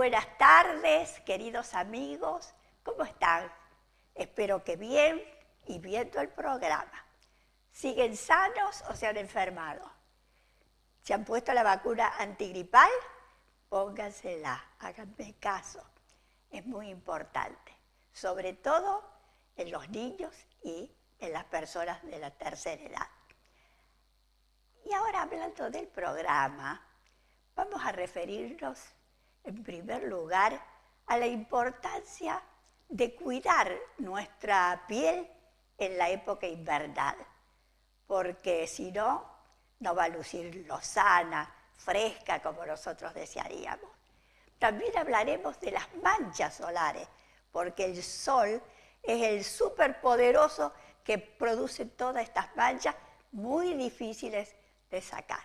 buenas tardes, queridos amigos. ¿Cómo están? Espero que bien y viendo el programa. ¿Siguen sanos o se han enfermado? ¿Se han puesto la vacuna antigripal? Póngansela, háganme caso. Es muy importante, sobre todo en los niños y en las personas de la tercera edad. Y ahora, hablando del programa, vamos a referirnos en primer lugar a la importancia de cuidar nuestra piel en la época invernal, porque si no, no va a lucir lozana, fresca como nosotros desearíamos. También hablaremos de las manchas solares, porque el sol es el superpoderoso que produce todas estas manchas muy difíciles de sacar.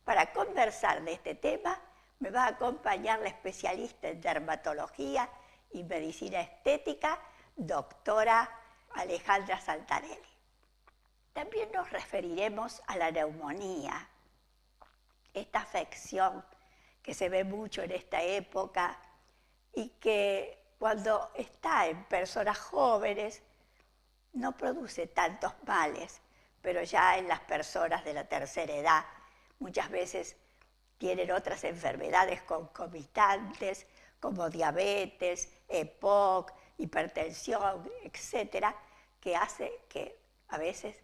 Para conversar de este tema me va a acompañar la especialista en dermatología y medicina estética, doctora Alejandra Santarelli. También nos referiremos a la neumonía, esta afección que se ve mucho en esta época y que cuando está en personas jóvenes no produce tantos males, pero ya en las personas de la tercera edad muchas veces tienen otras enfermedades concomitantes como diabetes, EPOC, hipertensión, etcétera, que hace que a veces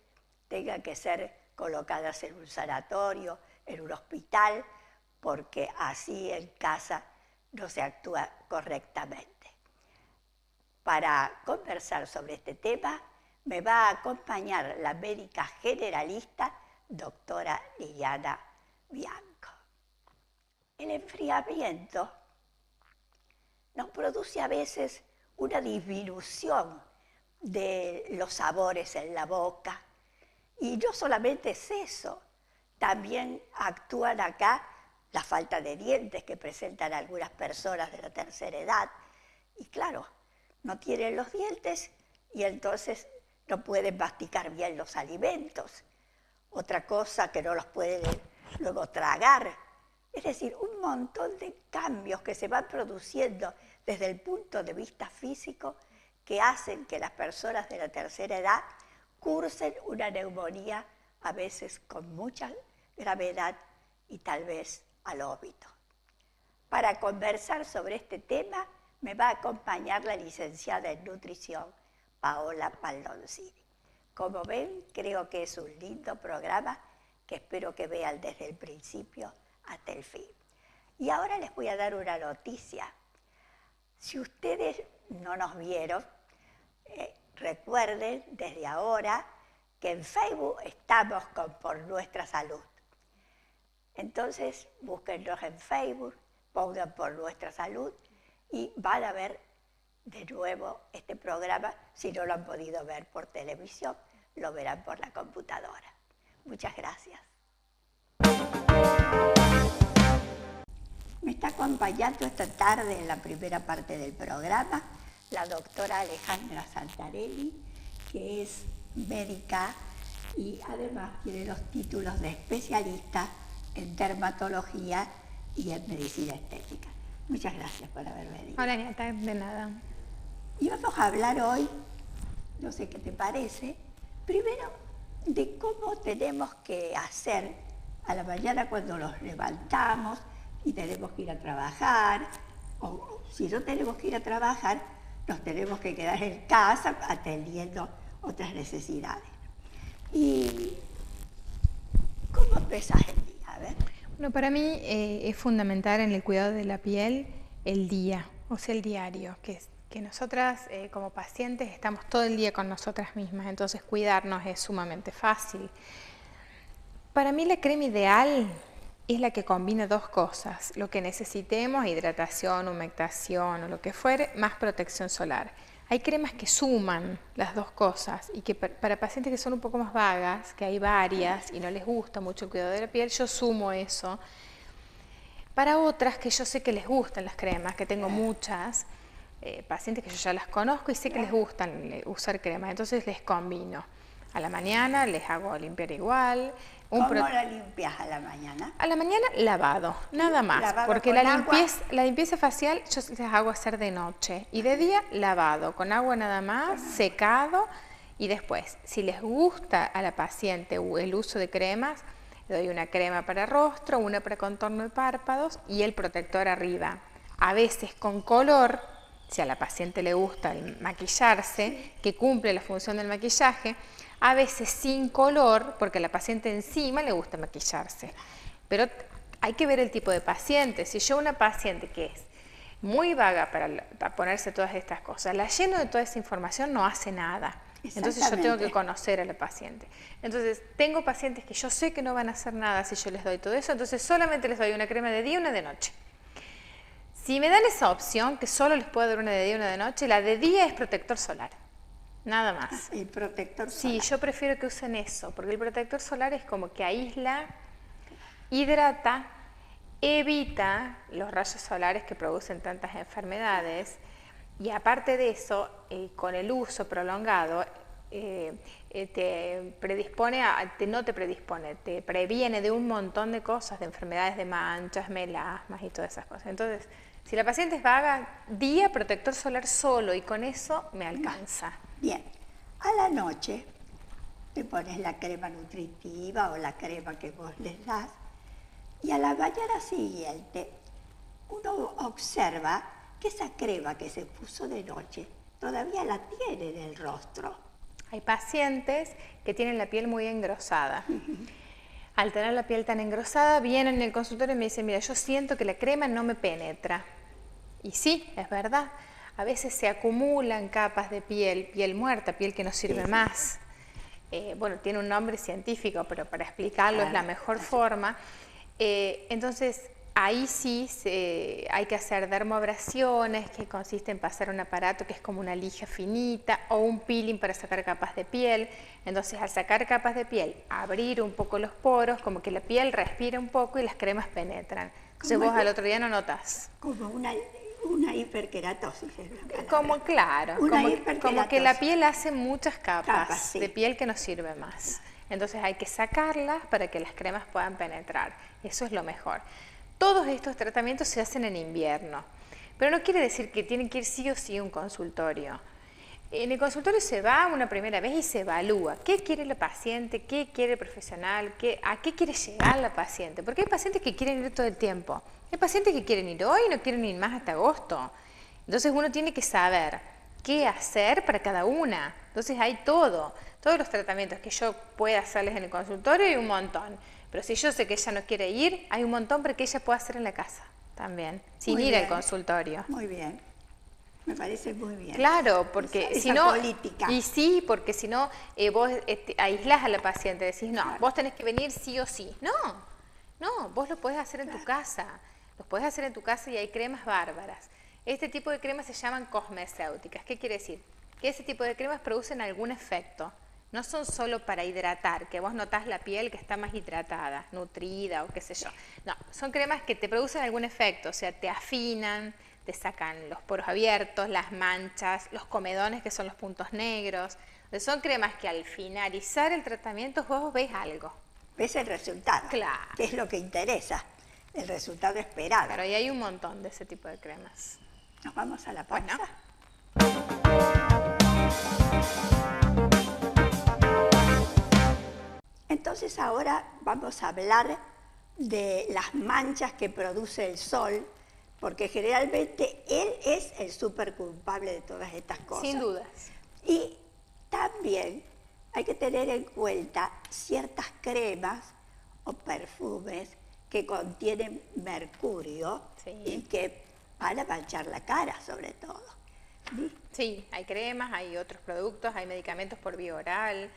tengan que ser colocadas en un sanatorio, en un hospital, porque así en casa no se actúa correctamente. Para conversar sobre este tema me va a acompañar la médica generalista, doctora Liliana Bianco. El enfriamiento nos produce a veces una disminución de los sabores en la boca. Y no solamente es eso, también actúan acá la falta de dientes que presentan algunas personas de la tercera edad. Y claro, no tienen los dientes y entonces no pueden masticar bien los alimentos. Otra cosa que no los pueden luego tragar. Es decir, un montón de cambios que se van produciendo desde el punto de vista físico que hacen que las personas de la tercera edad cursen una neumonía a veces con mucha gravedad y tal vez al óbito. Para conversar sobre este tema me va a acompañar la licenciada en nutrición, Paola Palloncini. Como ven, creo que es un lindo programa que espero que vean desde el principio hasta el fin. Y ahora les voy a dar una noticia. Si ustedes no nos vieron, recuerden desde ahora que en Facebook estamos con Por Nuestra Salud. Entonces, búsquennos en Facebook, pongan Por Nuestra Salud y van a ver de nuevo este programa. Si no lo han podido ver por televisión, lo verán por la computadora. Muchas gracias. Me está acompañando esta tarde en la primera parte del programa la doctora Alejandra Santarelli, que es médica y además tiene los títulos de especialista en dermatología y en medicina estética. Muchas gracias por haber venido. Hola, Nieta, de nada. Y vamos a hablar hoy, no sé qué te parece, primero de cómo tenemos que hacer a la mañana cuando nos levantamos y tenemos que ir a trabajar, o si no tenemos que ir a trabajar, nos tenemos que quedar en casa atendiendo otras necesidades. ¿Y cómo empezás el día? A ver. Bueno, para mí es fundamental en el cuidado de la piel el día, o sea, el diario, que nosotras como pacientes estamos todo el día con nosotras mismas, entonces cuidarnos es sumamente fácil. Para mí la crema ideal es la que combina dos cosas, lo que necesitemos, hidratación, humectación o lo que fuere, más protección solar. Hay cremas que suman las dos cosas y que para pacientes que son un poco más vagas, que hay varias y no les gusta mucho el cuidado de la piel, yo sumo eso. Para otras que yo sé que les gustan las cremas, que tengo muchas, pacientes que yo ya las conozco y sé que les gustan usar cremas, entonces les combino. A la mañana les hago limpiar igual, ¿Cómo la limpias a la mañana? A la mañana lavado, nada más, lavado porque con la limpieza facial yo las hago hacer de noche y de día lavado, con agua nada más, secado y después, si les gusta a la paciente el uso de cremas, le doy una crema para rostro, una para contorno de párpados y el protector arriba. A veces con color, si a la paciente le gusta el maquillarse, que cumple la función del maquillaje, a veces sin color, porque a la paciente encima le gusta maquillarse. Pero hay que ver el tipo de paciente. Si yo una paciente que es muy vaga para ponerse todas estas cosas, la lleno de toda esa información, no hace nada. Entonces yo tengo que conocer a la paciente. Entonces tengo pacientes que yo sé que no van a hacer nada si yo les doy todo eso, entonces solamente les doy una crema de día y una de noche. Si me dan esa opción, que solo les puedo dar una de día y una de noche, la de día es protector solar. Nada más. El protector solar. Sí, yo prefiero que usen eso, porque el protector solar es como que aísla, hidrata, evita los rayos solares que producen tantas enfermedades y aparte de eso, con el uso prolongado, te predispone, te previene de un montón de cosas, de enfermedades de manchas, melasmas y todas esas cosas. Entonces, si la paciente es vaga, día protector solar solo y con eso me alcanza. Bien, a la noche te pones la crema nutritiva o la crema que vos les das y a la mañana siguiente uno observa que esa crema que se puso de noche todavía la tiene en el rostro. Hay pacientes que tienen la piel muy engrosada. Al tener la piel tan engrosada, vienen en el consultorio y me dicen, mira, yo siento que la crema no me penetra. Y sí, es verdad. A veces se acumulan capas de piel muerta, piel que no sirve más. Bueno, tiene un nombre científico, pero para explicarlo es la mejor forma. Entonces, ahí sí hay que hacer dermoabrasiones, que consiste en pasar un aparato que es como una lija finita o un peeling para sacar capas de piel. Entonces, al sacar capas de piel, abrir un poco los poros, como que la piel respira un poco y las cremas penetran. Entonces, vos al otro día no notas. Como una hiperkeratosis. Como claro, como que la piel hace muchas capas de piel que no sirve más. Entonces, hay que sacarlas para que las cremas puedan penetrar. Eso es lo mejor. Todos estos tratamientos se hacen en invierno, pero no quiere decir que tienen que ir sí o sí a un consultorio. En el consultorio se va una primera vez y se evalúa qué quiere la paciente, qué quiere el profesional, a qué quiere llegar la paciente, porque hay pacientes que quieren ir todo el tiempo, hay pacientes que quieren ir hoy y no quieren ir más hasta agosto. Entonces uno tiene que saber qué hacer para cada una. Entonces hay todos los tratamientos que yo pueda hacerles en el consultorio y un montón. Pero si yo sé que ella no quiere ir, hay un montón para que ella pueda hacer en la casa también, sin ir al consultorio. Muy bien, me parece muy bien. Claro, porque si no, y sí, porque si no, vos aislás a la paciente, decís, no, vos tenés que venir sí o sí. No, vos lo podés hacer en tu casa, los podés hacer en tu casa y hay cremas bárbaras. Este tipo de cremas se llaman cosmecéuticas. ¿Qué quiere decir? Que ese tipo de cremas producen algún efecto. No son solo para hidratar, que vos notás la piel que está más hidratada, nutrida o qué sé yo. No, son cremas que te producen algún efecto, o sea, te afinan, te sacan los poros abiertos, las manchas, los comedones que son los puntos negros. Entonces, son cremas que al finalizar el tratamiento vos ves algo. Ves el resultado, claro, que es lo que interesa, el resultado esperado. Pero ahí hay un montón de ese tipo de cremas. ¿Nos vamos a la pausa? Bueno. Entonces ahora vamos a hablar de las manchas que produce el sol, porque generalmente él es el súper culpable de todas estas cosas. Sin dudas. Y también hay que tener en cuenta ciertas cremas o perfumes que contienen mercurio y que van a manchar la cara sobre todo. Sí, hay cremas, hay otros productos, hay medicamentos por vía oral.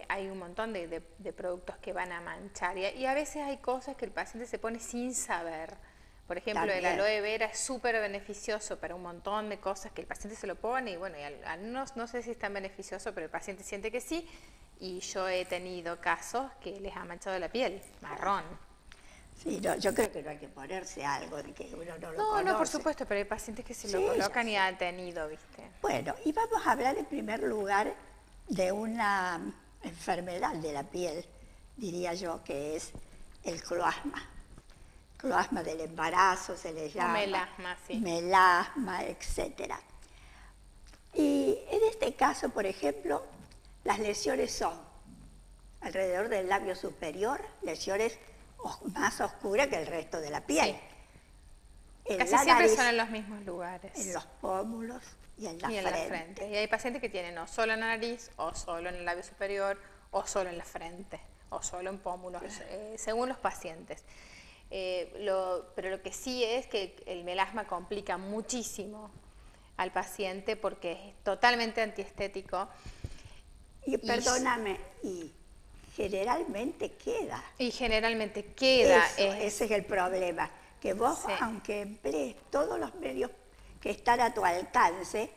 Hay un montón de productos que van a manchar y a veces hay cosas que el paciente se pone sin saber. Por ejemplo, el aloe vera es súper beneficioso para un montón de cosas que el paciente se lo pone y bueno, no sé si es tan beneficioso, pero el paciente siente que sí y yo he tenido casos que les ha manchado la piel, marrón. Sí, no, yo creo que no hay que ponerse algo de que uno no lo conoce. No, por supuesto, pero hay pacientes que se lo colocan y han tenido, ¿viste? Bueno, y vamos a hablar en primer lugar de una enfermedad de la piel diría yo, que es el cloasma. Cloasma del embarazo se le llama. O melasma, sí. Melasma, etc. Y en este caso, por ejemplo, las lesiones son alrededor del labio superior, lesiones más oscuras que el resto de la piel. Sí. En Casi la siempre nariz, son en los mismos lugares. en los pómulos y en la Y en frente. la frente. Y hay pacientes que tienen o solo en la nariz, o solo en el labio superior, o solo en la frente, o solo en pómulos, según los pacientes. Pero lo que sí es que el melasma complica muchísimo al paciente porque es totalmente antiestético. Y perdóname, y generalmente queda. Y generalmente queda. Ese es el problema, que vos, Sí. aunque emplees todos los medios que están a tu alcance,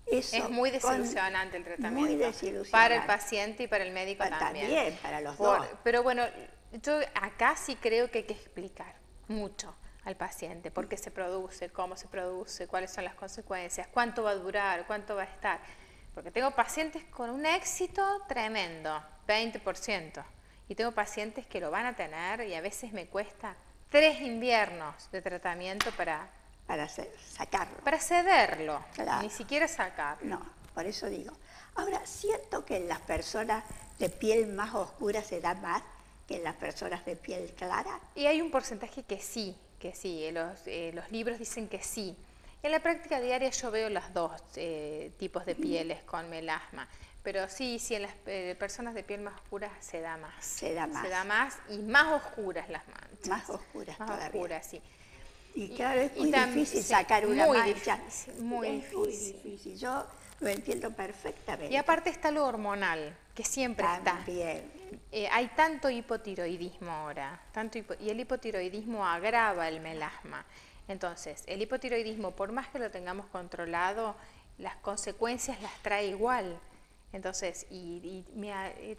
eso Es muy desilusionante el tratamiento. Muy desilusionante. Para el paciente y para el médico también. También, para los dos. Pero bueno, yo acá sí creo que hay que explicar mucho al paciente por qué se produce, cómo se produce, cuáles son las consecuencias, cuánto va a durar, cuánto va a estar. Porque tengo pacientes con un éxito tremendo, 20%. Y tengo pacientes que lo van a tener y a veces me cuesta 3 inviernos de tratamiento para sacarlo. Para cederlo, Claro. ni siquiera sacarlo. No, por eso digo. Ahora, siento que en las personas de piel más oscura se da más que en las personas de piel clara. Y hay un porcentaje que sí. Los libros dicen que sí. En la práctica diaria yo veo los dos tipos de pieles con melasma. Pero sí, en las personas de piel más oscura se da más. Se da más. Se da más y más oscuras las manchas. Más oscuras Más todavía. oscuras, sí. Y claro, es muy difícil sí, sacar una muy mancha. difícil, muy es difícil. muy difícil. Yo lo entiendo perfectamente. Y aparte está lo hormonal, que siempre está. También. Hay tanto hipotiroidismo ahora, y el hipotiroidismo agrava el melasma. Entonces, el hipotiroidismo, por más que lo tengamos controlado, las consecuencias las trae igual. Entonces,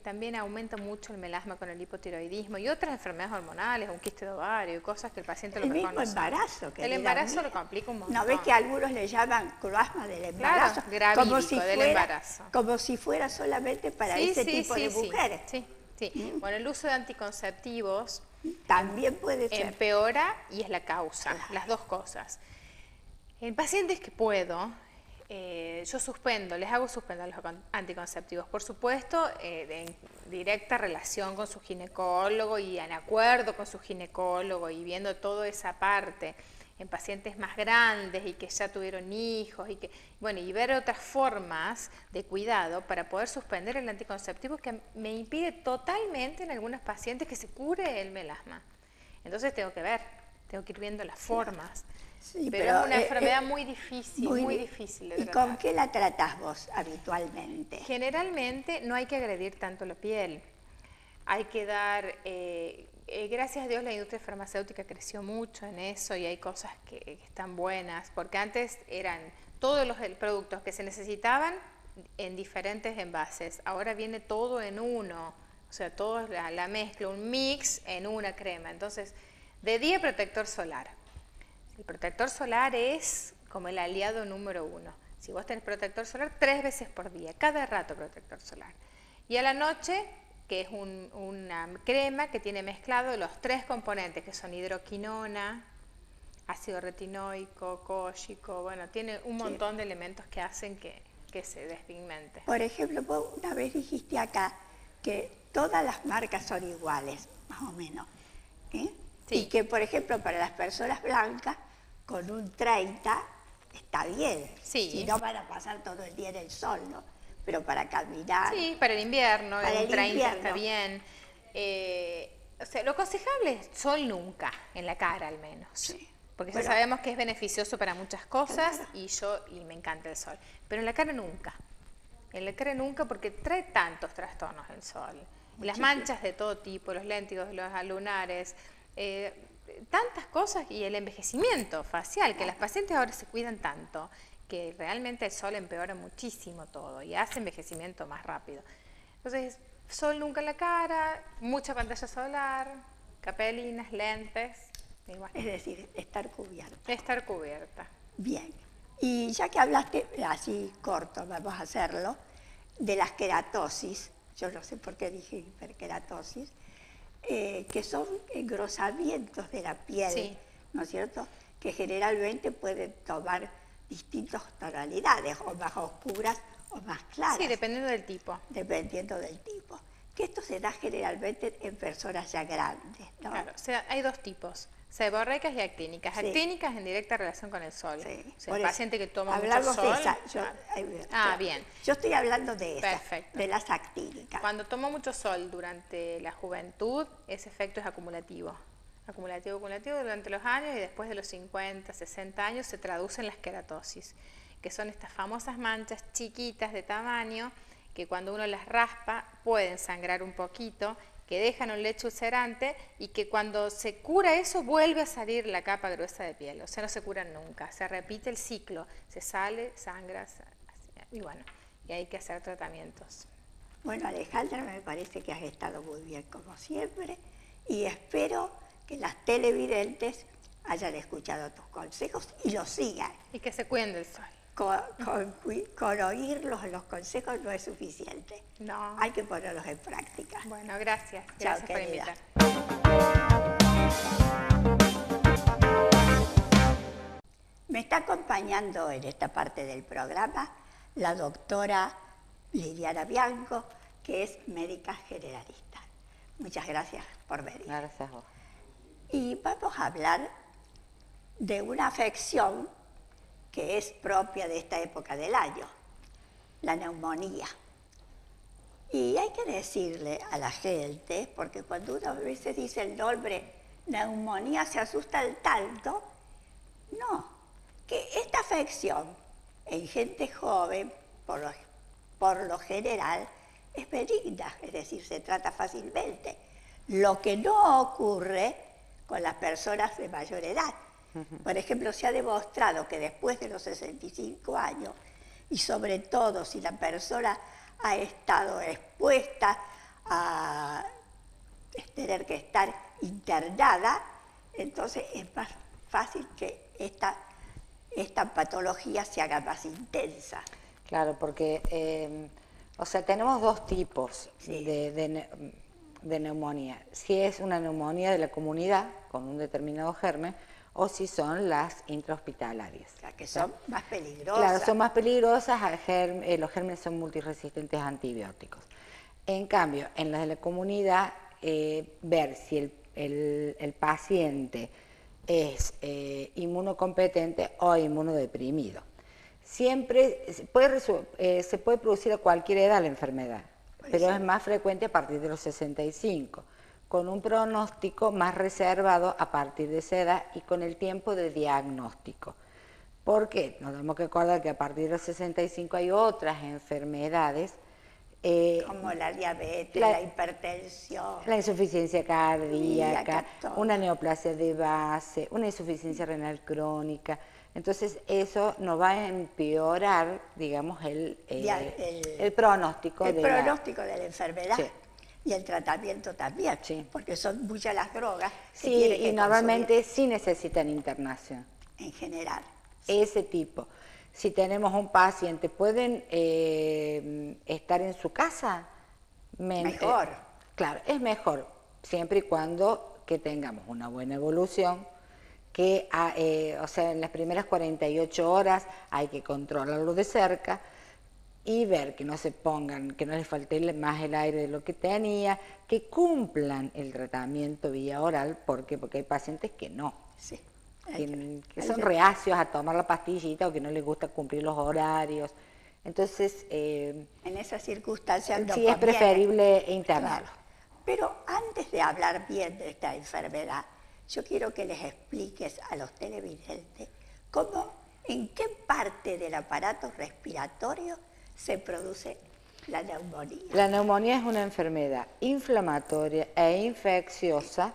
también aumenta mucho el melasma con el hipotiroidismo y otras enfermedades hormonales, un quiste de ovario, cosas que el paciente lo El mismo reconoce. embarazo. El embarazo lo complica un montón. ¿No ves que algunos le llaman cloasma del embarazo? Claro, gravídico del embarazo. Como si fuera solamente para ese tipo de mujeres. Sí. Bueno, el uso de anticonceptivos también puede ser. Empeora y es la causa, Claro. las dos cosas. En pacientes que puedo, yo les hago suspender los anticonceptivos, por supuesto, en directa relación con su ginecólogo y en acuerdo con su ginecólogo y viendo toda esa parte en pacientes más grandes y que ya tuvieron hijos y ver otras formas de cuidado para poder suspender el anticonceptivo que me impide totalmente en algunos pacientes que se cure el melasma. Entonces tengo que ir viendo las formas. Sí, pero es una enfermedad muy difícil, muy difícil de ¿Y tratar. con qué la tratás vos habitualmente? Generalmente no hay que agredir tanto la piel. Hay que dar, gracias a Dios la industria farmacéutica creció mucho en eso y hay cosas que están buenas, porque antes eran todos los productos que se necesitaban en diferentes envases, ahora viene todo en uno, o sea, todo la mezcla, un mix en una crema. Entonces, de día protector solar. El protector solar es como el aliado número 1. Si vos tenés protector solar 3 veces por día, cada rato protector solar. Y a la noche, que es una crema que tiene mezclado los 3 componentes, que son hidroquinona, ácido retinoico, kógico, bueno, tiene un montón de elementos que hacen que se despigmente. Por ejemplo, vos una vez dijiste acá que todas las marcas son iguales, más o menos. Sí. Y que, por ejemplo, para las personas blancas, con un 30 está bien. Sí. Si no van a pasar todo el día en el sol, ¿no? Pero para caminar. Sí, para el invierno, para el 30 invierno. está bien. O sea, lo aconsejable es sol nunca, en la cara al menos. Sí. Porque ya sabemos que es beneficioso para muchas cosas y me encanta el sol. Pero en la cara nunca. En la cara nunca porque trae tantos trastornos el sol. Las manchas de todo tipo, los léntigos, los lunares, tantas cosas y el envejecimiento facial, que las pacientes ahora se cuidan tanto que realmente el sol empeora muchísimo todo y hace envejecimiento más rápido. Entonces, sol nunca en la cara, mucha pantalla solar, capelinas, lentes, igual. Es decir, estar cubierta. Estar cubierta. Bien. Y ya que hablaste, así corto, vamos a hacerlo, de las queratosis, yo no sé por qué dije hiperkeratosis, que son engrosamientos de la piel, Sí. ¿no es cierto? Que generalmente pueden tomar distintas tonalidades, o más oscuras o más claras. Sí, dependiendo del tipo. Dependiendo del tipo. Que esto se da generalmente en personas ya grandes, ¿no? Claro, o sea, hay dos tipos, seborreicas y actínicas. Sí. Actínicas en directa relación con el sol. Sí. O sea, Por el eso, paciente que toma mucho hablamos sol. de esa. Claro. Bien. Yo estoy hablando de esa, Perfecto. de las actínicas. Cuando toma mucho sol durante la juventud, ese efecto es acumulativo. Acumulativo durante los años, y después de los 50, 60 años se traduce en la esqueratosis, que son estas famosas manchas chiquitas de tamaño que cuando uno las raspa pueden sangrar un poquito, que dejan un lecho ulcerante y que cuando se cura eso vuelve a salir la capa gruesa de piel. O sea, no se curan nunca, se repite el ciclo, se sale, sangra, y bueno, y hay que hacer tratamientos. Bueno, Alejandra, me parece que has estado muy bien como siempre y espero que las televidentes hayan escuchado tus consejos y los sigan. Y que se cuiden del sol. Con oír los consejos no es suficiente. No. Hay que ponerlos en práctica. Bueno, gracias. Chao, Gracias por querida. invitar. Me está acompañando en esta parte del programa la doctora Liliana Bianco, que es médica generalista. Muchas gracias por venir. Gracias a vos. Y vamos a hablar de una afección que es propia de esta época del año, la neumonía. Y hay que decirle a la gente, porque cuando uno a veces dice el nombre neumonía se asusta al tanto, no, que esta afección en gente joven, por lo general, es benigna, es decir, se trata fácilmente. Lo que no ocurre con las personas de mayor edad. Por ejemplo, se ha demostrado que después de los 65 años, y sobre todo si la persona ha estado expuesta a tener que estar internada, entonces es más fácil que esta patología se haga más intensa. Claro, porque, o sea, tenemos dos tipos Sí. de neumonía. Si es una neumonía de la comunidad, con un determinado germen, o si son las intrahospitalarias. O sea, que son más peligrosas. Claro, son más peligrosas, los gérmenes son multiresistentes a antibióticos. En cambio, en las de la comunidad, ver si el paciente es inmunocompetente o inmunodeprimido. Siempre se puede producir a cualquier edad la enfermedad, pero es más frecuente a partir de los 65, con un pronóstico más reservado a partir de esa edad y con el tiempo de diagnóstico. ¿Por qué? Nos tenemos que acordar que a partir de los 65 hay otras enfermedades, como la diabetes, la hipertensión. la insuficiencia cardíaca, todo. una neoplasia de base, una insuficiencia renal crónica. Entonces eso nos va a empeorar, digamos, el pronóstico. El pronóstico de la enfermedad. Sí. Y el tratamiento también, Sí. porque son muchas las drogas que Sí, tiene que y normalmente consumir sí necesitan internación. en general. Ese tipo. Si tenemos un paciente, ¿pueden estar en su casa? Mejor. Claro, es mejor, siempre y cuando que tengamos una buena evolución, que o sea, en las primeras 48 horas hay que controlarlo de cerca y ver que no se pongan, que no les falte más el aire de lo que tenía, que cumplan el tratamiento vía oral, porque hay pacientes que no. Sí. Que son reacios a tomar la pastillita o que no les gusta cumplir los horarios. Entonces, En esas circunstancias no sí es conviene. preferible internarlo. Claro. Pero antes de hablar bien de esta enfermedad, yo quiero que les expliques a los televidentes en qué parte del aparato respiratorio se produce la neumonía. La neumonía es una enfermedad inflamatoria e infecciosa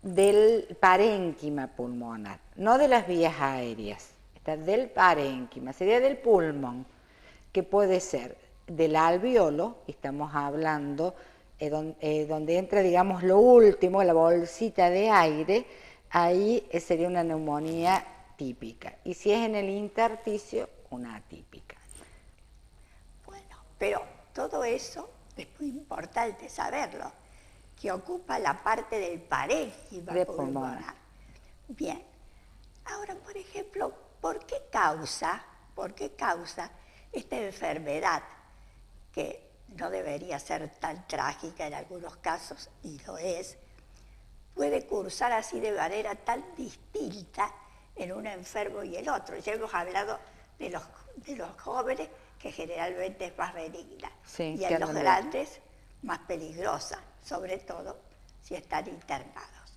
del parénquima pulmonar, no de las vías aéreas, está del parénquima, sería del pulmón, que puede ser del alveolo, estamos hablando donde entra, digamos, lo último, la bolsita de aire, ahí sería una neumonía típica, y si es en el intersticio, una atípica. Bueno, pero todo eso es muy importante saberlo. que ocupa la parte del parénquima De pulmonar. Bien. Ahora, por ejemplo, ¿por qué causa esta enfermedad, que no debería ser tan trágica en algunos casos, y lo es, puede cursar así de manera tan distinta en un enfermo y el otro? Ya hemos hablado de los jóvenes, que generalmente es más benigna, Sí, y en los grandes más peligrosa, sobre todo si están internados.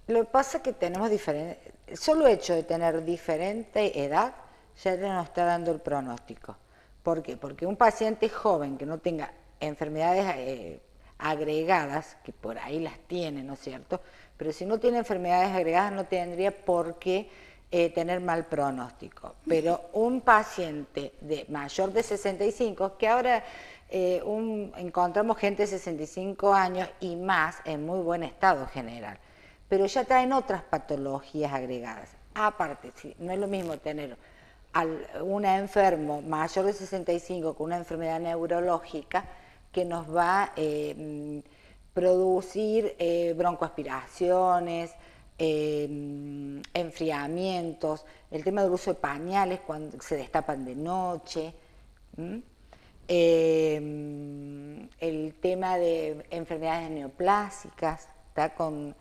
Lo que pasa es que tenemos diferente, el solo hecho de tener diferente edad ya nos está dando el pronóstico. ¿Por qué? Porque un paciente joven que no tenga enfermedades agregadas, que por ahí las tiene, ¿no es cierto? Pero si no tiene enfermedades agregadas no tendría por qué tener mal pronóstico. Pero un paciente mayor de 65, que ahora encontramos gente de 65 años y más en muy buen estado general, pero ya traen otras patologías agregadas. Aparte, no es lo mismo tener un enfermo mayor de 65 con una enfermedad neurológica que nos va a producir broncoaspiraciones, enfriamientos, el tema del uso de pañales cuando se destapan de noche, el tema de enfermedades neoplásicas, ¿está? con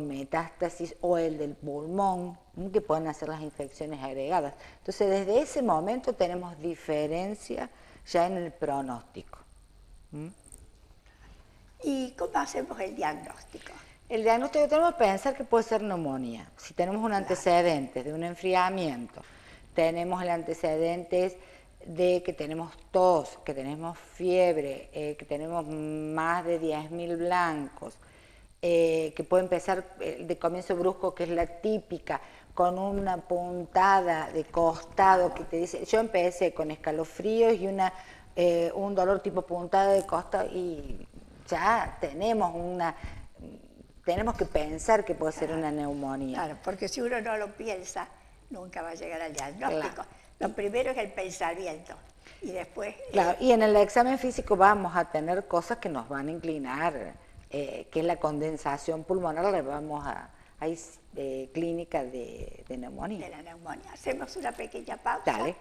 metástasis, o el del pulmón, que pueden hacer las infecciones agregadas. Entonces, desde ese momento tenemos diferencia ya en el pronóstico. ¿Y cómo hacemos el diagnóstico? El diagnóstico tenemos que pensar que puede ser neumonía. Si tenemos un antecedente de un enfriamiento, tenemos el antecedente de que tenemos tos, que tenemos fiebre, que tenemos más de 10.000 blancos, que puede empezar de comienzo brusco, que es la típica, con una puntada de costado que te dice, yo empecé con escalofríos y un dolor tipo puntada de costado, y ya tenemos que pensar que puede ser una neumonía. Claro, porque si uno no lo piensa, nunca va a llegar al diagnóstico. Claro. Lo primero es el pensamiento y después... Claro, y en el examen físico vamos a tener cosas que nos van a inclinar, que es la condensación pulmonar, le vamos hay clínica de neumonía. De la neumonía. Hacemos una pequeña pausa. Dale.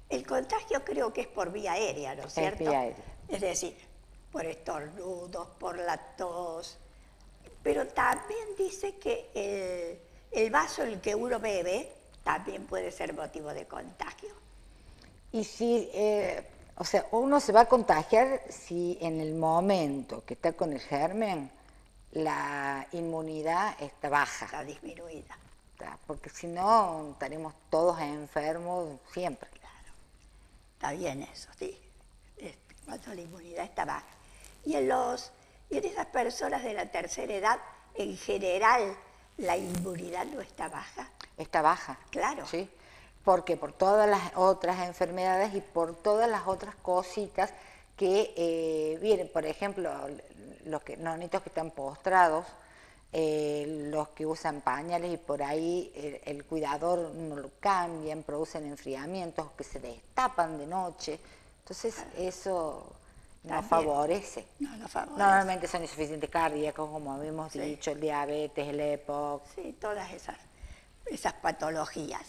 El contagio creo que es por vía aérea, ¿no es cierto? Es vía aérea. Es decir, por estornudos, por la tos, pero también dice que el vaso en el que uno bebe también puede ser motivo de contagio. Y si, o sea, uno se va a contagiar si en el momento que está con el germen la inmunidad está baja. Está disminuida. Porque si no estaremos todos enfermos siempre. Claro, está bien eso, sí, cuando la inmunidad está baja. Y en esas personas de la tercera edad, en general, la inmunidad no está baja. Está baja. Claro. Sí, porque por todas las otras enfermedades y por todas las otras cositas que vienen. Por ejemplo, los nonitos que están postrados, los que usan pañales y por ahí el cuidador no lo cambian, producen enfriamientos que se destapan de noche. Entonces eso no favorece. No favorece. Normalmente son insuficientes cardíacos, como habíamos dicho, el diabetes, el EPOC. Sí, todas esas patologías.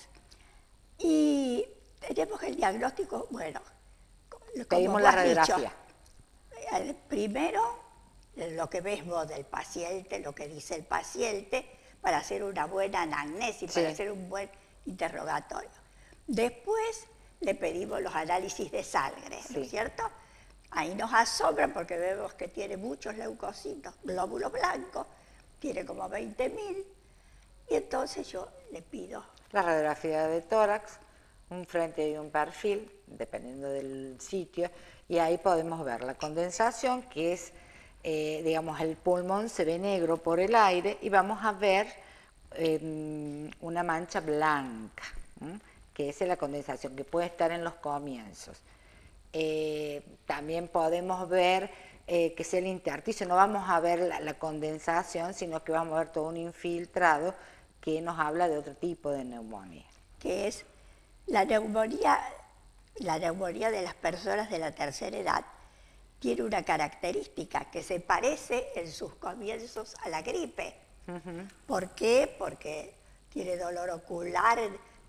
Y tenemos el diagnóstico, bueno, pedimos la radiografía. Primero, lo que ves vos del paciente, lo que dice el paciente, para hacer una buena anamnesis, para hacer un buen interrogatorio. Después le pedimos los análisis de sangre, ¿no es cierto? Ahí nos asombra porque vemos que tiene muchos leucocitos, glóbulos blancos, tiene como 20.000, y entonces yo le pido la radiografía de tórax, un frente y un perfil, dependiendo del sitio, y ahí podemos ver la condensación, que es, digamos, el pulmón se ve negro por el aire, y vamos a ver una mancha blanca, que es la condensación, que puede estar en los comienzos. También podemos ver que es el intersticio, no vamos a ver la condensación, sino que vamos a ver todo un infiltrado que nos habla de otro tipo de neumonía. Que es la neumonía la neumonía de las personas de la tercera edad tiene una característica que se parece en sus comienzos a la gripe. ¿Por qué? Porque tiene dolor ocular,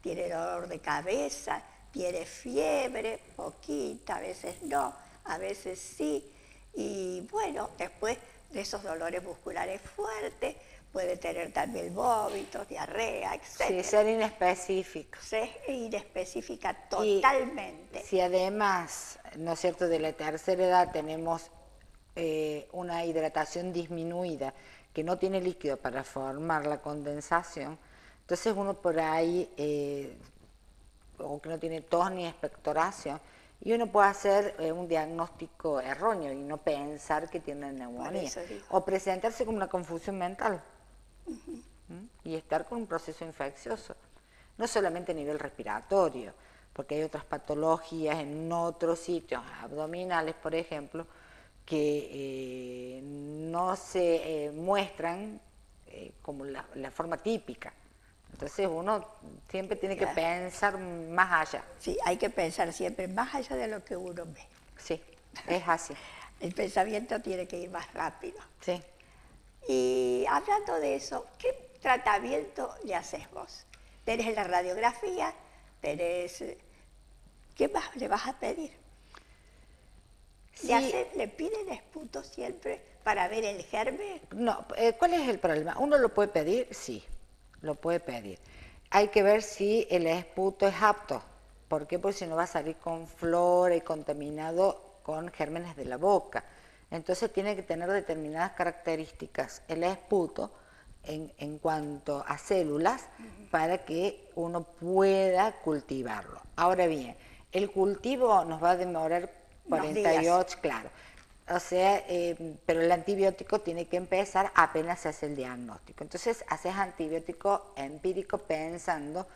tiene dolor de cabeza, tiene fiebre, poquita, a veces no, a veces sí. Y bueno, después de esos dolores musculares fuertes, puede tener también vómitos, diarrea, etc. Sí, ser inespecífico. Es inespecífica totalmente. Y si además, ¿no es cierto?, de la tercera edad tenemos una hidratación disminuida, que no tiene líquido para formar la condensación, entonces uno por ahí, o que no tiene tos ni expectoración, y uno puede hacer un diagnóstico erróneo y no pensar que tiene neumonía, o presentarse como una confusión mental. Y estar con un proceso infeccioso, no solamente a nivel respiratorio, porque hay otras patologías en otros sitios, abdominales por ejemplo, que no se muestran como la forma típica. Entonces uno siempre tiene que pensar más allá. Sí, hay que pensar siempre más allá de lo que uno ve. Sí, es así. El pensamiento tiene que ir más rápido. Sí. Y hablando de eso, ¿qué tratamiento le haces vos? Tenés la radiografía, ¿qué más le vas a pedir? Sí. ¿Le piden esputo siempre para ver el germen? No, ¿cuál es el problema? ¿Uno lo puede pedir? Sí, lo puede pedir. Hay que ver si el esputo es apto. ¿Por qué? Porque si no va a salir con flora y contaminado con gérmenes de la boca. Entonces tiene que tener determinadas características el esputo en cuanto a células para que uno pueda cultivarlo. Ahora bien, el cultivo nos va a demorar 48, claro. O sea, pero el antibiótico tiene que empezar apenas se hace el diagnóstico. Entonces haces antibiótico empírico pensando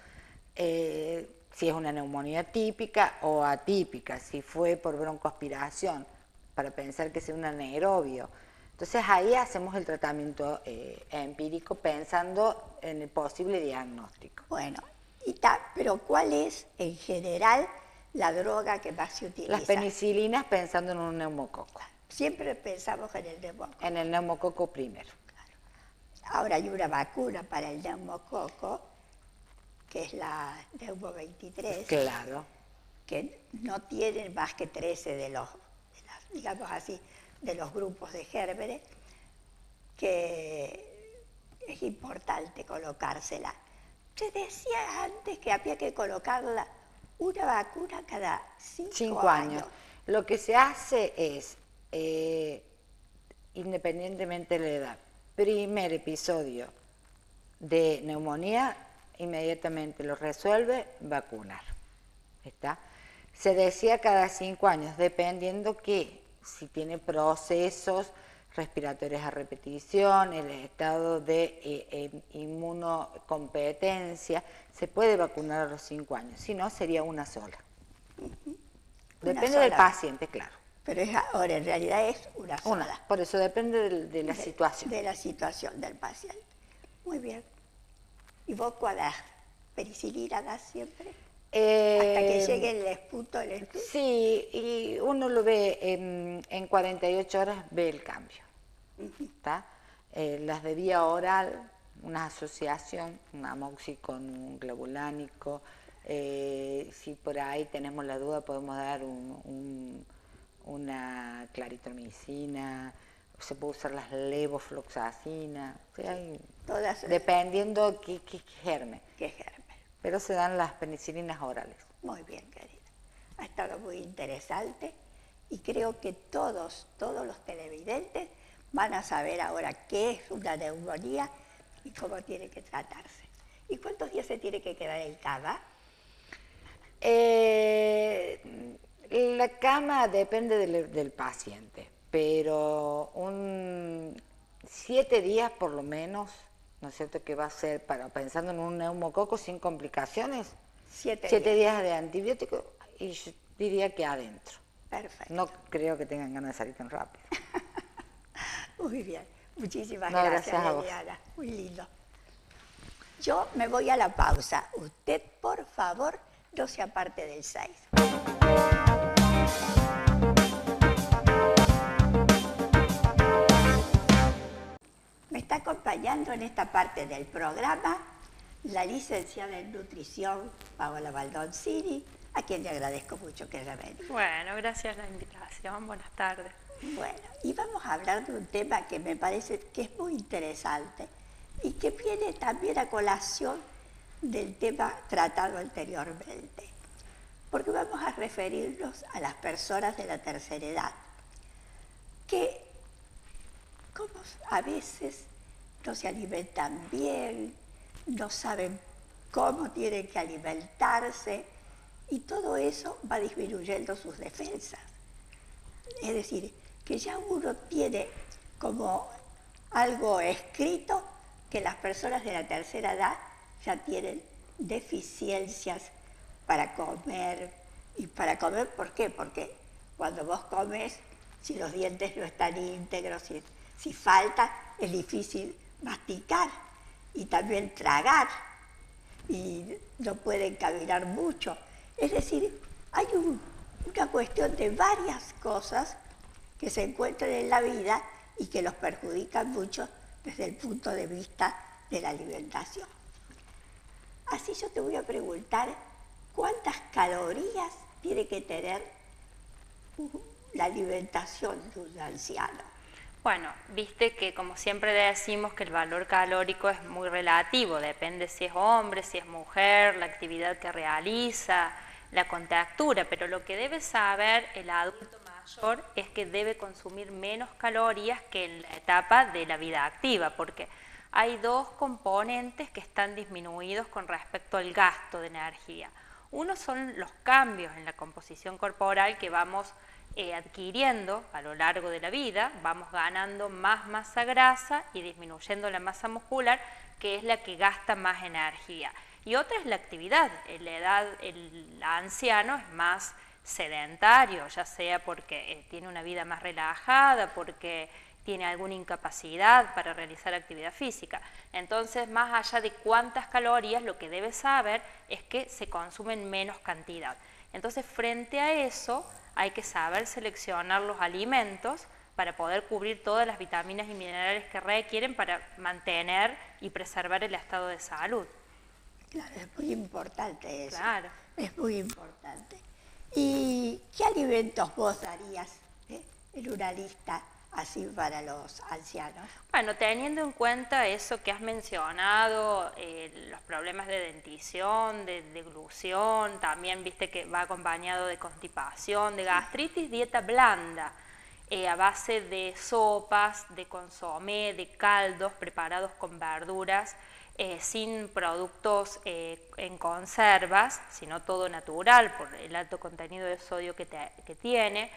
si es una neumonía típica o atípica, si fue por broncoaspiración, para pensar que sea un anaerobio. Entonces ahí hacemos el tratamiento empírico pensando en el posible diagnóstico. Bueno, pero ¿cuál es en general la droga que más se utiliza? Las penicilinas pensando en un neumococo. Siempre pensamos en el neumococo. En el neumococo primero. Claro. Ahora hay una vacuna para el neumococo, que es la Neumo 23. Claro. Que no tienen más que 13 digamos así, de los grupos de gérmenes, que es importante colocársela. Se decía antes que había que colocarla una vacuna cada 5 años. Lo que se hace es, independientemente de la edad, primer episodio de neumonía, inmediatamente lo resuelve, vacunar. ¿Está? Se decía cada 5 años, dependiendo que si tiene procesos respiratorios a repetición, el estado de inmunocompetencia, se puede vacunar a los 5 años, si no sería una sola. Depende del paciente, claro. Pero ahora en realidad es una sola. Por eso depende de la situación. De la situación del paciente. Muy bien. ¿Y vos cuál penicilina das siempre? Hasta que llegue el esputo. Sí, y uno lo ve en 48 horas, ve el cambio. ¿Está? Las de vía oral, una asociación, un amoxi con un globulánico. Si por ahí tenemos la duda, podemos dar una claritromicina, se puede usar las levofloxacina, ¿sí? Dependiendo qué germen. ¿Qué germen? Pero se dan las penicilinas orales. Muy bien, querida. Ha estado muy interesante y creo que todos los televidentes van a saber ahora qué es una neumonía y cómo tiene que tratarse. ¿Y cuántos días se tiene que quedar en cama? La cama depende del paciente, pero 7 días por lo menos, ¿no es cierto?, que va a ser pensando en un neumococo sin complicaciones. 7 días de antibiótico y yo diría que adentro. Perfecto. No creo que tengan ganas de salir tan rápido. Muy bien. Muchísimas gracias, Liliana. Muy lindo. Yo me voy a la pausa. Usted, por favor, no sea parte del 6. Me está acompañando en esta parte del programa la licenciada en nutrición, Paola Baldoncini, a quien le agradezco mucho que haya venido. Bueno, gracias por la invitación. Buenas tardes. Bueno, y vamos a hablar de un tema que me parece que es muy interesante y que viene también a colación del tema tratado anteriormente, porque vamos a referirnos a las personas de la tercera edad, que como a veces no se alimentan bien, no saben cómo tienen que alimentarse, y todo eso va disminuyendo sus defensas. Es decir, que ya uno tiene como algo escrito que las personas de la tercera edad ya tienen deficiencias para comer. ¿Y para comer por qué? Porque cuando vos comes, si los dientes no están íntegros, si falta, es difícil masticar y también tragar, y no pueden caminar mucho. Es decir, hay una cuestión de varias cosas que se encuentran en la vida y que los perjudican mucho desde el punto de vista de la alimentación. Así yo te voy a preguntar, ¿cuántas calorías tiene que tener la alimentación de un anciano? Bueno, viste que como siempre decimos que el valor calórico es muy relativo, depende si es hombre, si es mujer, la actividad que realiza, la contextura, pero lo que debe saber el adulto mayor es que debe consumir menos calorías que en la etapa de la vida activa, porque hay dos componentes que están disminuidos con respecto al gasto de energía. Uno son los cambios en la composición corporal que vamos adquiriendo a lo largo de la vida, vamos ganando más masa grasa y disminuyendo la masa muscular, que es la que gasta más energía. Y otra es la actividad. En la edad, el anciano es más sedentario, ya sea porque tiene una vida más relajada, porque tiene alguna incapacidad para realizar actividad física. Entonces, más allá de cuántas calorías, lo que debe saber es que se consumen menos cantidad. Entonces, frente a eso, hay que saber seleccionar los alimentos para poder cubrir todas las vitaminas y minerales que requieren para mantener y preservar el estado de salud. Claro, es muy importante eso. Claro. Es muy importante. ¿Y qué alimentos vos darías en una lista así para los ancianos? Bueno, teniendo en cuenta eso que has mencionado, los problemas de dentición, de deglución, también viste que va acompañado de constipación, de gastritis, dieta blanda, a base de sopas, de consomé, de caldos preparados con verduras, sin productos en conservas, sino todo natural por el alto contenido de sodio que tiene.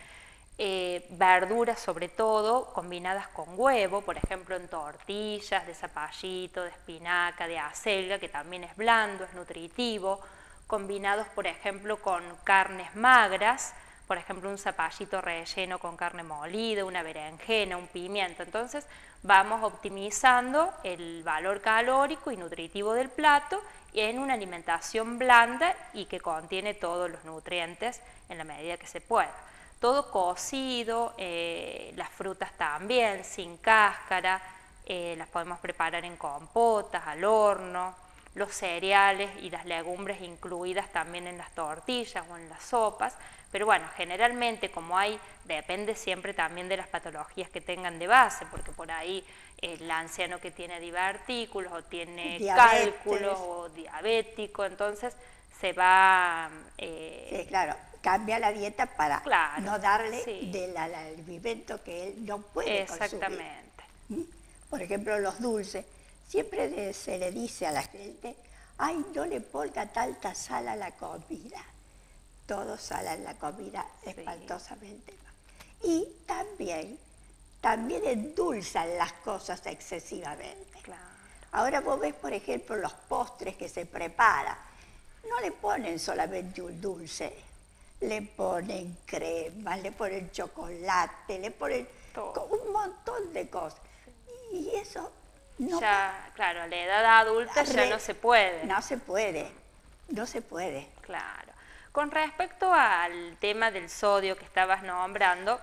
Verduras sobre todo combinadas con huevo, por ejemplo en tortillas de zapallito, de espinaca, de acelga, que también es blando, es nutritivo, combinados por ejemplo con carnes magras, por ejemplo un zapallito relleno con carne molida, una berenjena, un pimiento. Entonces vamos optimizando el valor calórico y nutritivo del plato en una alimentación blanda y que contiene todos los nutrientes en la medida que se pueda. Todo cocido, las frutas también, sin cáscara, las podemos preparar en compotas, al horno, los cereales y las legumbres incluidas también en las tortillas o en las sopas, pero bueno, generalmente como depende siempre también de las patologías que tengan de base, porque por ahí el anciano que tiene divertículos o tiene cálculos o diabético, entonces se va... sí, claro, cambia la dieta para no darle sí, del alimento que él no puede exactamente. consumir. Por ejemplo, los dulces. Siempre se le dice a la gente, ay, no le ponga tanta sal a la comida. Todo sal en la comida, sí, espantosamente. Y también endulzan las cosas excesivamente. Claro. Ahora vos ves, por ejemplo, los postres que se preparan. No le ponen solamente un dulce, le ponen crema, le ponen chocolate, le ponen un montón de cosas. Y eso no... Ya, claro, a la edad adulta ya no se puede. No se puede, no se puede. Claro. Con respecto al tema del sodio que estabas nombrando,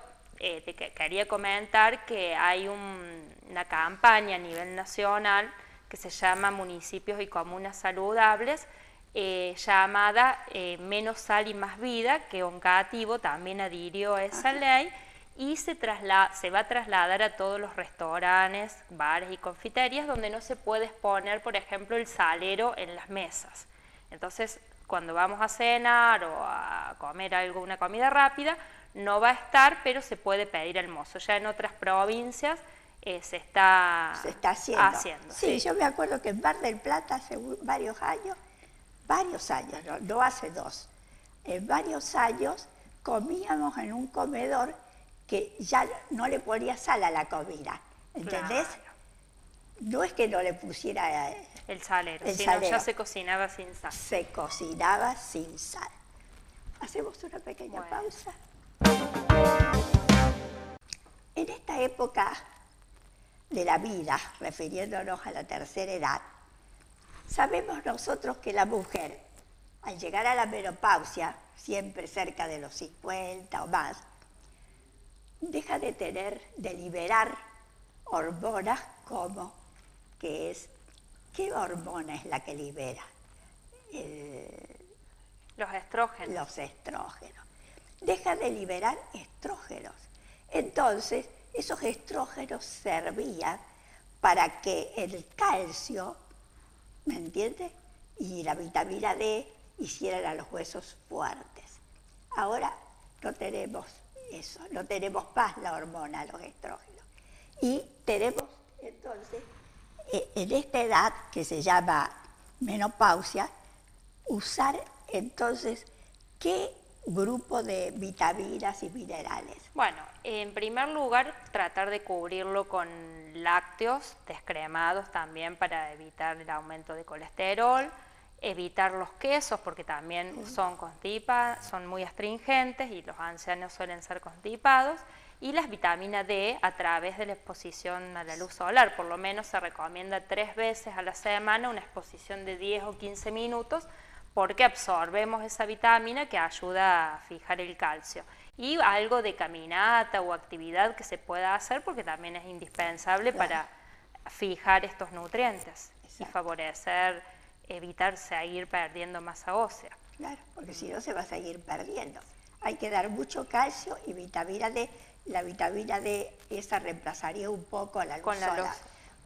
quería comentar que hay una campaña a nivel nacional que se llama Municipios y Comunas Saludables, llamada Menos Sal y Más Vida, que Oncativo también adhirió a esa ley y se va a trasladar a todos los restaurantes, bares y confiterías donde no se puede exponer, por ejemplo, el salero en las mesas. Entonces, cuando vamos a cenar o a comer una comida rápida, no va a estar, pero se puede pedir al mozo. Ya en otras provincias se está haciendo. Sí, yo me acuerdo que en Mar del Plata hace varios años, no hace 2, en varios años comíamos en un comedor que ya no le ponía sal a la comida, ¿entendés? Claro. No es que no le pusiera el salero, el sino salero. ya se cocinaba sin sal. Se cocinaba sin sal. Hacemos una pequeña pausa. En esta época de la vida, refiriéndonos a la tercera edad, sabemos nosotros que la mujer, al llegar a la menopausia, siempre cerca de los 50 o más, deja de liberar hormonas como, ¿qué hormona es la que libera? Los estrógenos. Los estrógenos. Deja de liberar estrógenos. Entonces, esos estrógenos servían para que el calcio, ¿me entiendes? Y la vitamina D hicieran a los huesos fuertes. Ahora no tenemos eso, no tenemos más la hormona, los estrógenos. Y tenemos entonces, en esta edad que se llama menopausia, usar entonces, ¿qué grupo de vitaminas y minerales? Bueno, en primer lugar, tratar de cubrirlo con lácteos descremados también para evitar el aumento de colesterol, evitar los quesos porque también son muy astringentes y los ancianos suelen ser constipados, y las vitaminas D a través de la exposición a la luz solar. Por lo menos se recomienda 3 veces a la semana una exposición de 10 o 15 minutos porque absorbemos esa vitamina que ayuda a fijar el calcio. Y algo de caminata o actividad que se pueda hacer porque también es indispensable para fijar estos nutrientes. Exacto. Y favorecer, evitar seguir perdiendo masa ósea. Claro, porque si no se va a seguir perdiendo. Hay que dar mucho calcio y vitamina D. La vitamina D esa reemplazaría un poco a la luz solar,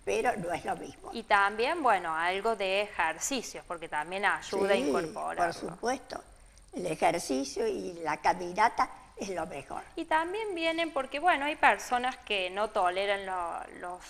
pero no es lo mismo. Y también, bueno, algo de ejercicios, porque también ayuda a incorporarlo. Por supuesto, el ejercicio y la caminata es lo mejor. Y también vienen porque, bueno, hay personas que no toleran los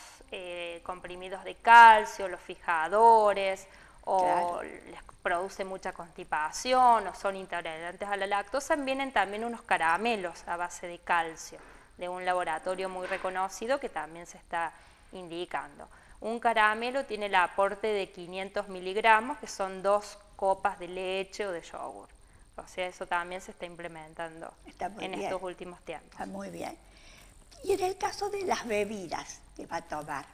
comprimidos de calcio, los fijadores, o les produce mucha constipación, o son intolerantes a la lactosa. Vienen también unos caramelos a base de calcio, de un laboratorio muy reconocido que también se está indicando. Un caramelo tiene el aporte de 500 miligramos, que son 2 copas de leche o de yogur. O sea, eso también se está implementando estos últimos tiempos. Está muy bien. Y en el caso de las bebidas que va a tomar,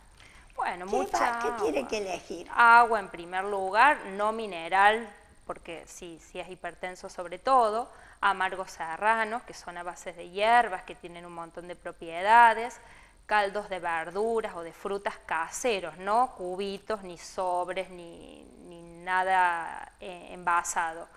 bueno, ¿qué tiene que elegir? Agua en primer lugar, no mineral, porque si es hipertenso sobre todo, amargos serranos, que son a base de hierbas, que tienen un montón de propiedades, caldos de verduras o de frutas caseros, no cubitos, ni sobres, ni nada envasado.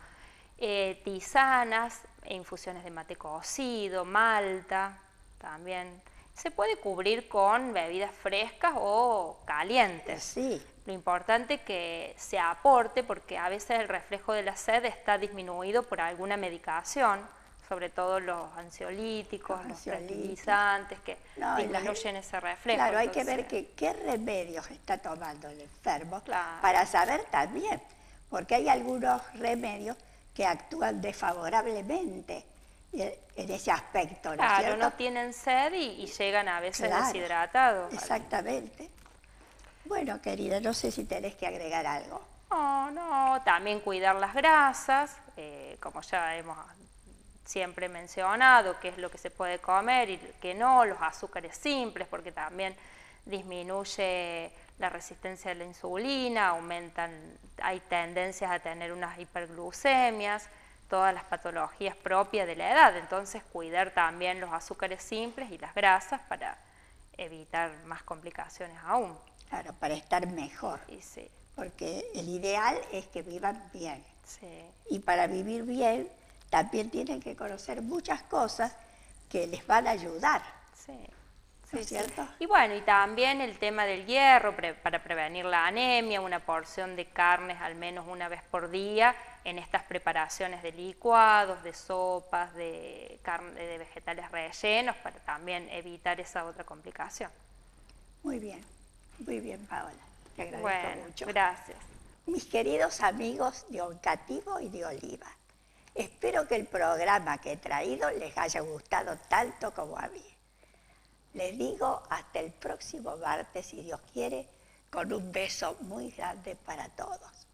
Tisanas, infusiones de mate cocido, malta, también. Se puede cubrir con bebidas frescas o calientes. Sí. Lo importante es que se aporte, porque a veces el reflejo de la sed está disminuido por alguna medicación, sobre todo los ansiolíticos, los tranquilizantes, que disminuyen ese reflejo. Claro, hay que ver qué remedios está tomando el enfermo para saber también, porque hay algunos remedios que actúan desfavorablemente en ese aspecto, ¿no es cierto? Claro, no tienen sed y llegan a veces deshidratados. Exactamente. Bueno, querida, no sé si tenés que agregar algo. No, también cuidar las grasas, como ya hemos siempre mencionado, qué es lo que se puede comer y qué no, los azúcares simples, porque también disminuye la resistencia a la insulina, hay tendencias a tener unas hiperglucemias. todas las patologías propias de la edad. Entonces, cuidar también los azúcares simples y las grasas para evitar más complicaciones aún. Claro, para estar mejor. Y sí, Porque el ideal es que vivan bien. sí. Y para vivir bien también tienen que conocer muchas cosas que les van a ayudar. Sí, ¿No es cierto? Y bueno, y también el tema del hierro para prevenir la anemia, una porción de carnes al menos una vez por día en estas preparaciones de licuados, de sopas, de vegetales rellenos, para también evitar esa otra complicación. Muy bien, Paola. Te agradezco Bueno, mucho. gracias. Mis queridos amigos de Oncativo y de Oliva, espero que el programa que he traído les haya gustado tanto como a mí. Les digo hasta el próximo martes, si Dios quiere, con un beso muy grande para todos.